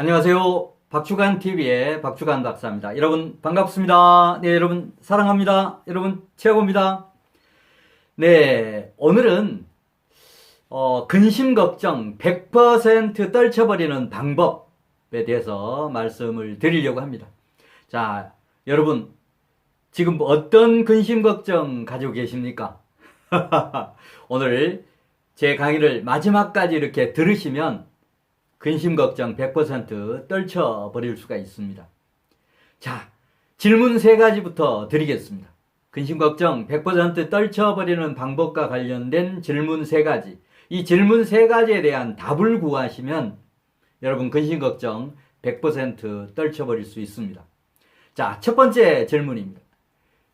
안녕하세요. 박주간TV의 박주간 박사입니다. 여러분 반갑습니다. 네, 여러분 사랑합니다. 여러분 최고입니다. 네, 오늘은 근심 걱정 100% 떨쳐버리는 방법에 대해서 말씀을 드리려고 합니다. 자, 여러분 지금 어떤 근심 걱정 가지고 계십니까? 오늘 제 강의를 마지막까지 이렇게 들으시면 근심 걱정 100% 떨쳐버릴 수가 있습니다. 자, 질문 3가지부터 드리겠습니다. 근심 걱정 100% 떨쳐버리는 방법과 관련된 질문 3가지. 이 질문 3가지에 대한 답을 구하시면 여러분 근심 걱정 100% 떨쳐버릴 수 있습니다. 자, 첫 번째 질문입니다.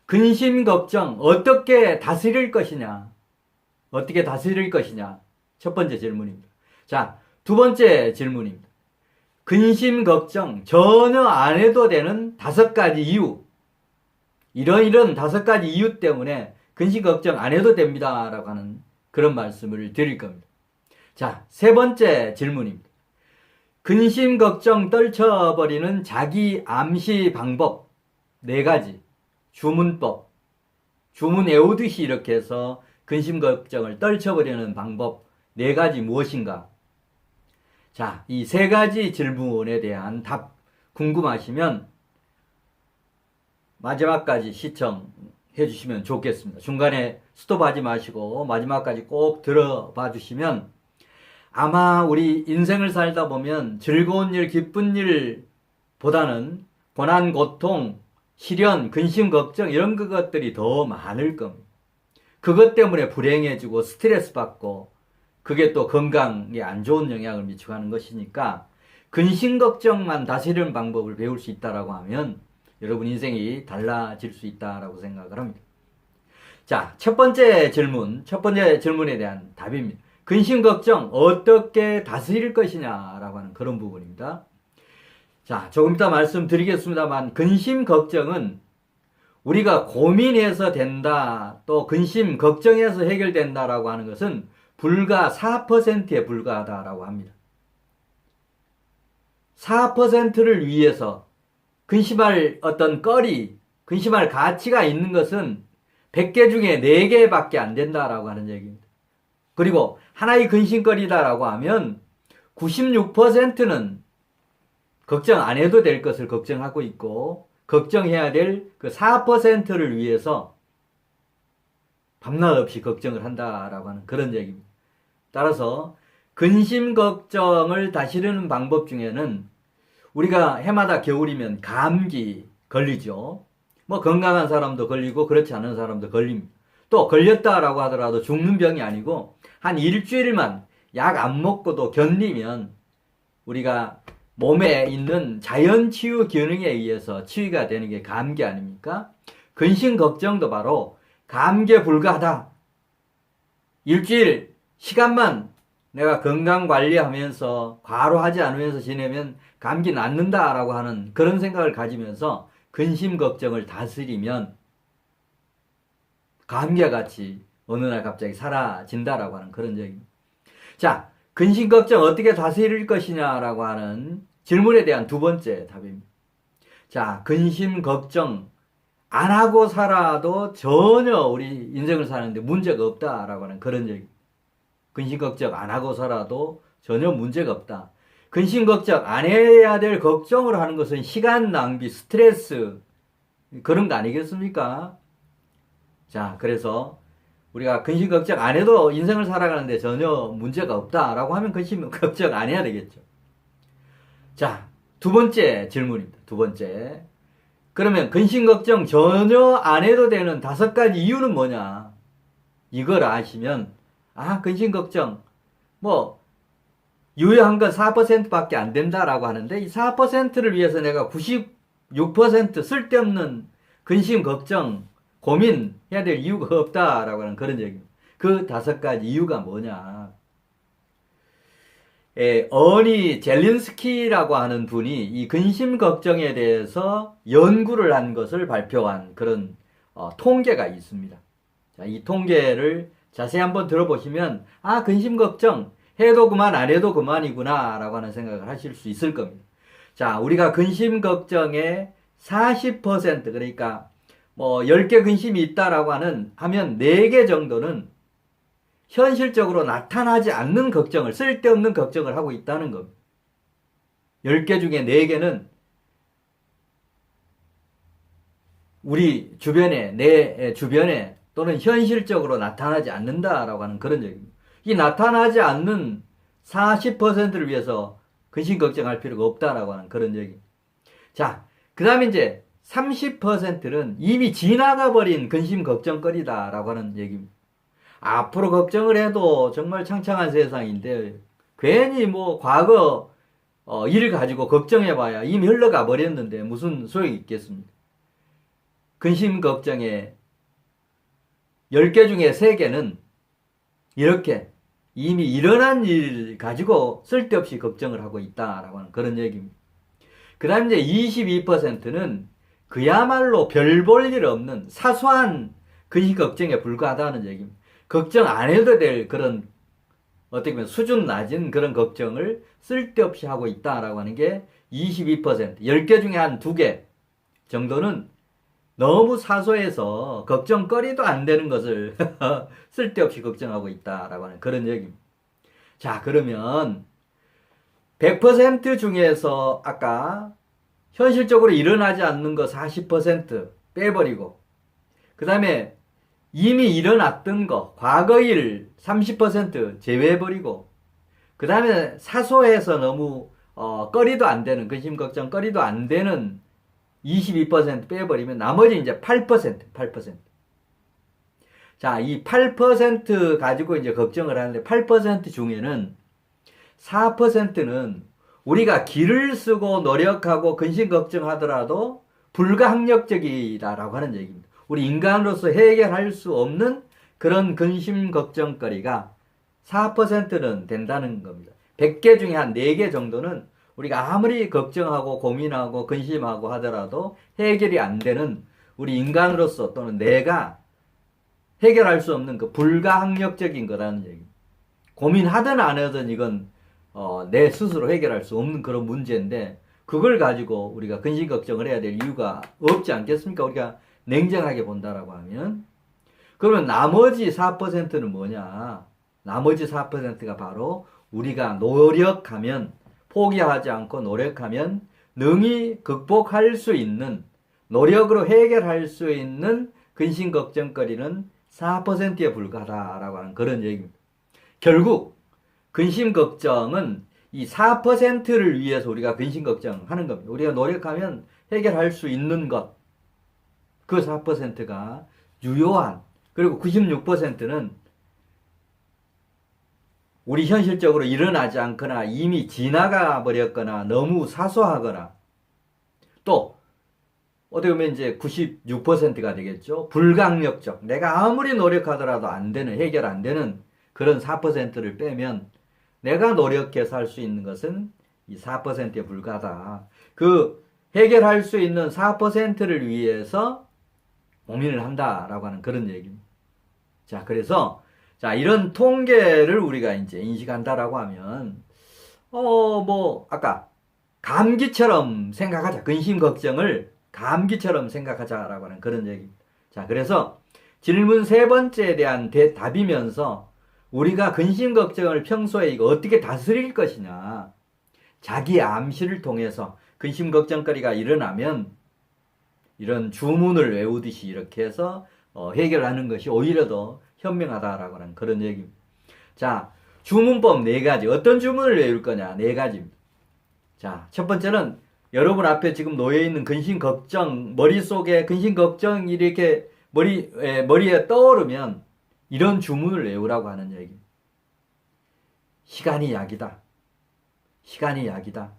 근심 걱정 어떻게 다스릴 것이냐? 어떻게 다스릴 것이냐? 첫 번째 질문입니다. 자, 두 번째 질문입니다. 근심 걱정 전혀 안 해도 되는 5가지 이유. 이런 5가지 이유 때문에 근심 걱정 안 해도 됩니다. 라고 하는 그런 말씀을 드릴 겁니다. 자, 세 번째 질문입니다. 근심 걱정 떨쳐버리는 자기 암시 방법 4가지. 주문법. 주문 외우듯이 이렇게 해서 근심 걱정을 떨쳐버리는 방법 4가지 무엇인가? 자, 이 3가지 질문에 대한 답 궁금하시면 마지막까지 시청해 주시면 좋겠습니다. 중간에 스톱하지 마시고 마지막까지 꼭 들어봐 주시면 아마 우리 인생을 살다 보면 즐거운 일, 기쁜 일보다는 고난, 고통, 시련, 근심, 걱정 이런 것들이 더 많을 겁니다. 그것 때문에 불행해지고 스트레스 받고 그게 또 건강에 안 좋은 영향을 미치고 하는 것이니까 근심 걱정만 다스리는 방법을 배울 수 있다라고 하면 여러분 인생이 달라질 수 있다라고 생각을 합니다. 자, 첫 번째 질문에 대한 답입니다. 근심 걱정 어떻게 다스릴 것이냐라고 하는 그런 부분입니다. 자, 조금 이따 말씀드리겠습니다만 근심 걱정은 우리가 고민해서 된다, 또 근심 걱정해서 해결된다라고 하는 것은 불과 4%에 불과하다라고 합니다. 4%를 위해서 근심할 어떤 근심할 가치가 있는 것은 100개 중에 4개밖에 안 된다라고 하는 얘기입니다. 그리고 하나의 근심거리다라고 하면 96%는 걱정 안 해도 될 것을 걱정하고 있고 걱정해야 될 그 4%를 위해서 밤낮 없이 걱정을 한다라고 하는 그런 얘기입니다. 따라서 근심 걱정을 다스리는 방법 중에는 우리가 해마다 겨울이면 감기 걸리죠. 뭐 건강한 사람도 걸리고 그렇지 않은 사람도 걸립니다. 또 걸렸다라고 하더라도 죽는 병이 아니고 한 일주일만 약 안 먹고도 견디면 우리가 몸에 있는 자연 치유 기능에 의해서 치유가 되는 게 감기 아닙니까? 근심 걱정도 바로 감기에 불과하다. 일주일 시간만 내가 건강 관리하면서 과로하지 않으면서 지내면 감기 낫는다라고 하는 그런 생각을 가지면서 근심 걱정을 다스리면 감기와 같이 어느 날 갑자기 사라진다라고 하는 그런 얘기입니다. 자, 근심 걱정 어떻게 다스릴 것이냐라고 하는 질문에 대한 두 번째 답입니다. 자, 근심 걱정 안 하고 살아도 전혀 우리 인생을 사는데 문제가 없다라고 하는 그런 얘기. 근심 걱정 안 하고 살아도 전혀 문제가 없다. 근심 걱정 안 해야 될 걱정을 하는 것은 시간 낭비, 스트레스 그런 거 아니겠습니까? 자, 그래서 우리가 근심 걱정 안 해도 인생을 살아가는데 전혀 문제가 없다라고 하면 근심 걱정 안 해야 되겠죠. 자, 두 번째 질문입니다. 두 번째. 그러면 근심 걱정 전혀 안 해도 되는 5가지 이유는 뭐냐? 이걸 아시면 근심 걱정 뭐 유효한 건 4%밖에 안 된다라고 하는데 이 4%를 위해서 내가 96% 쓸데없는 근심 걱정 고민해야 될 이유가 없다라고 하는 그런 얘기입니다. 그 5가지 이유가 뭐냐? 어니 젤린스키라고 하는 분이 이 근심 걱정에 대해서 연구를 한 것을 발표한 그런 통계가 있습니다. 자, 이 통계를 자세히 한번 들어보시면 근심 걱정 해도 그만 안 해도 그만이구나 라고 하는 생각을 하실 수 있을 겁니다. 자, 우리가 근심 걱정의 40% 그러니까 뭐 10개 근심이 있다라고 하면 4개 정도는 현실적으로 나타나지 않는 걱정을, 쓸데없는 걱정을 하고 있다는 겁니다. 10개 중에 4개는 우리 주변에, 내 주변에 또는 현실적으로 나타나지 않는다라고 하는 그런 얘기입니다. 이 나타나지 않는 40%를 위해서 근심 걱정할 필요가 없다라고 하는 그런 얘기. 자, 그 다음에 이제 30%는 이미 지나가 버린 근심 걱정거리다라고 하는 얘기입니다. 앞으로 걱정을 해도 정말 창창한 세상인데 괜히 뭐 과거 일을 가지고 걱정해봐야 이미 흘러가 버렸는데 무슨 소용이 있겠습니까? 근심 걱정의 10개 중에 3개는 이렇게 이미 일어난 일 가지고 쓸데없이 걱정을 하고 있다라고 하는 그런 얘기입니다. 그 다음 이제 22%는 그야말로 별 볼 일 없는 사소한 근심 걱정에 불과하다는 얘기입니다. 걱정 안 해도 될 그런 어떻게 보면 수준 낮은 그런 걱정을 쓸데없이 하고 있다라고 하는 게 22%. 10개 중에 한 2개 정도는 너무 사소해서 걱정거리도 안 되는 것을 쓸데없이 걱정하고 있다라고 하는 그런 얘기입니다. 자, 그러면 100% 중에서 아까 현실적으로 일어나지 않는 거 40% 빼버리고 그 다음에 이미 일어났던 거 과거일 30% 제외해버리고 그 다음에 사소해서 너무 거리도 안 되는 근심 걱정 거리도 안 되는 22% 빼버리면 나머지 이제 8%. 자, 이 8% 가지고 이제 걱정을 하는데 8% 중에는 4%는 우리가 기를 쓰고 노력하고 근심 걱정하더라도 불가항력적이다라고 하는 얘기입니다. 우리 인간으로서 해결할 수 없는 그런 근심 걱정거리가 4%는 된다는 겁니다. 100개 중에 한 4개 정도는 우리가 아무리 걱정하고 고민하고 근심하고 하더라도 해결이 안 되는 우리 인간으로서 또는 내가 해결할 수 없는 그 불가항력적인 거라는 얘기입니다. 고민하든 안 하든 이건 내 스스로 해결할 수 없는 그런 문제인데 그걸 가지고 우리가 근심 걱정을 해야 될 이유가 없지 않겠습니까? 우리가 냉정하게 본다라고 하면 그러면 나머지 4%는 뭐냐? 나머지 4%가 바로 우리가 노력하면 포기하지 않고 노력하면 능히 극복할 수 있는 노력으로 해결할 수 있는 근심 걱정거리는 4%에 불과하다라고 하는 그런 얘기입니다. 결국 근심 걱정은 이 4%를 위해서 우리가 근심 걱정하는 겁니다. 우리가 노력하면 해결할 수 있는 것, 그 4%가 유효한, 그리고 96%는 우리 현실적으로 일어나지 않거나 이미 지나가 버렸거나 너무 사소하거나 또 어떻게 보면 이제 96%가 되겠죠. 불가항력적, 내가 아무리 노력하더라도 안 되는, 해결 안 되는 그런 4%를 빼면 내가 노력해서 할 수 있는 것은 이 4%에 불과하다. 그 해결할 수 있는 4%를 위해서 고민을 한다라고 하는 그런 얘기입니다. 자, 그래서 자, 이런 통계를 우리가 이제 인식한다라고 하면 아까 감기처럼 생각하자. 근심 걱정을 감기처럼 생각하자라고 하는 그런 얘기입니다. 자, 그래서 질문 3번째에 대한 답이면서 우리가 근심 걱정을 평소에 이거 어떻게 다스릴 것이냐. 자기 암시를 통해서 근심 걱정거리가 일어나면 이런 주문을 외우듯이 이렇게 해서 해결하는 것이 오히려 더 현명하다라고 하는 그런 얘기입니다. 자, 주문법 4가지. 어떤 주문을 외울 거냐? 4가지입니다. 자, 첫 번째는 여러분 앞에 지금 놓여있는 근심 걱정, 머릿속에 근심 걱정이 이렇게 머리에 떠오르면 이런 주문을 외우라고 하는 얘기입니다. 시간이 약이다. 시간이 약이다.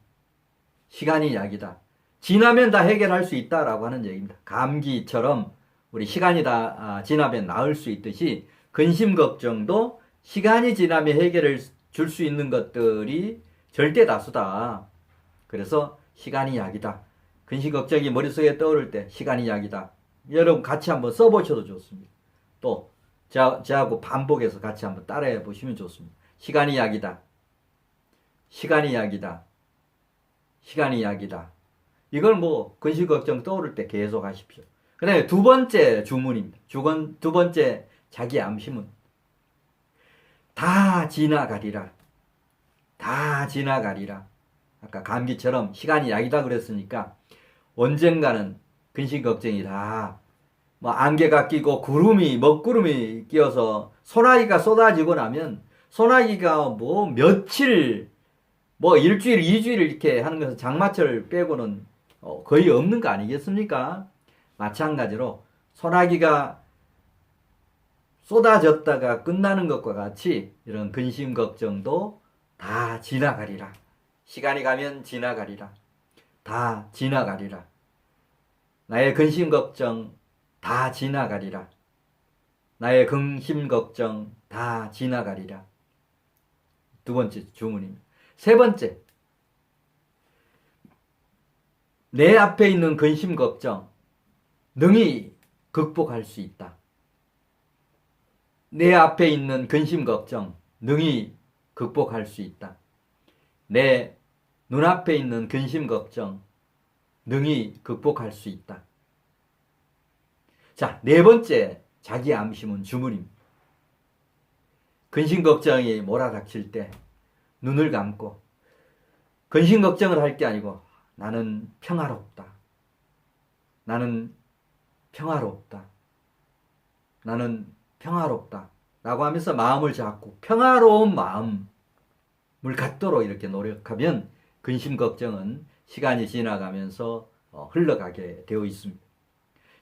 시간이 약이다. 지나면 다 해결할 수 있다라고 하는 얘기입니다. 감기처럼 우리 시간이 다 지나면 나을 수 있듯이 근심 걱정도 시간이 지나면 해결을 줄 수 있는 것들이 절대 다수다. 그래서 시간이 약이다. 근심 걱정이 머릿속에 떠오를 때 시간이 약이다. 여러분 같이 한번 써보셔도 좋습니다. 또 저하고 반복해서 같이 한번 따라해 보시면 좋습니다. 시간이 약이다. 시간이 약이다. 시간이 약이다. 이걸 뭐 근심 걱정 떠오를 때 계속 하십시오. 그 다음에 두 번째 주문입니다. 두 번째 자기 암시문. 다 지나가리라. 다 지나가리라. 아까 감기처럼 시간이 약이다 그랬으니까 언젠가는 근심 걱정이 다 뭐 안개가 끼고 먹구름이 끼어서 소나기가 쏟아지고 나면 소나기가 뭐 며칠 뭐 일주일, 이주일 이렇게 하는 것은 장마철 빼고는 거의 없는 거 아니겠습니까? 마찬가지로 소나기가 쏟아졌다가 끝나는 것과 같이 이런 근심 걱정도 다 지나가리라. 시간이 가면 지나가리라. 다 지나가리라. 나의 근심 걱정 다 지나가리라. 나의 근심 걱정 다 지나가리라. 두 번째 주문입니다. 세 번째, 내 앞에 있는 근심 걱정 능히 극복할 수 있다. 내 앞에 있는 근심 걱정 능히 극복할 수 있다. 내 눈앞에 있는 근심 걱정 능히 극복할 수 있다. 자, 네 번째 자기 암시문 주문입니다. 근심 걱정이 몰아닥칠 때 눈을 감고 근심 걱정을 할 게 아니고 나는 평화롭다. 나는 평화롭다. 나는 평화롭다. 라고 하면서 마음을 잡고 평화로운 마음을 갖도록 이렇게 노력하면 근심 걱정은 시간이 지나가면서 흘러가게 되어 있습니다.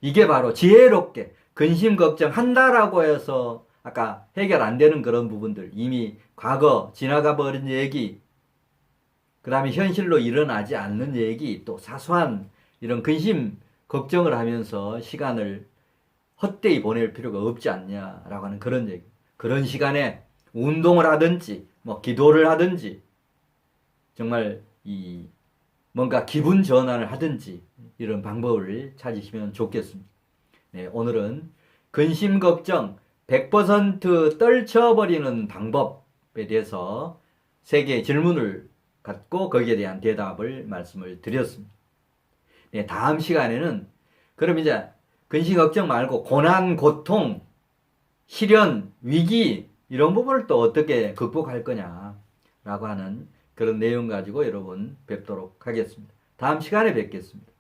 이게 바로 지혜롭게 근심 걱정한다라고 해서 아까 해결 안 되는 그런 부분들, 이미 과거 지나가 버린 얘기, 그 다음에 현실로 일어나지 않는 얘기, 또 사소한 이런 근심 걱정을 하면서 시간을 헛되이 보낼 필요가 없지 않냐라고 하는 그런 얘기. 그런 시간에 운동을 하든지 뭐 기도를 하든지 정말 뭔가 기분 전환을 하든지 이런 방법을 찾으시면 좋겠습니다. 네, 오늘은 근심 걱정 100% 떨쳐버리는 방법에 대해서 3개의 질문을 갖고 거기에 대한 대답을 말씀을 드렸습니다. 네, 다음 시간에는 그럼 이제 근심 걱정 말고 고난, 고통, 시련, 위기 이런 부분을 또 어떻게 극복할 거냐라고 하는 그런 내용 가지고 여러분 뵙도록 하겠습니다. 다음 시간에 뵙겠습니다.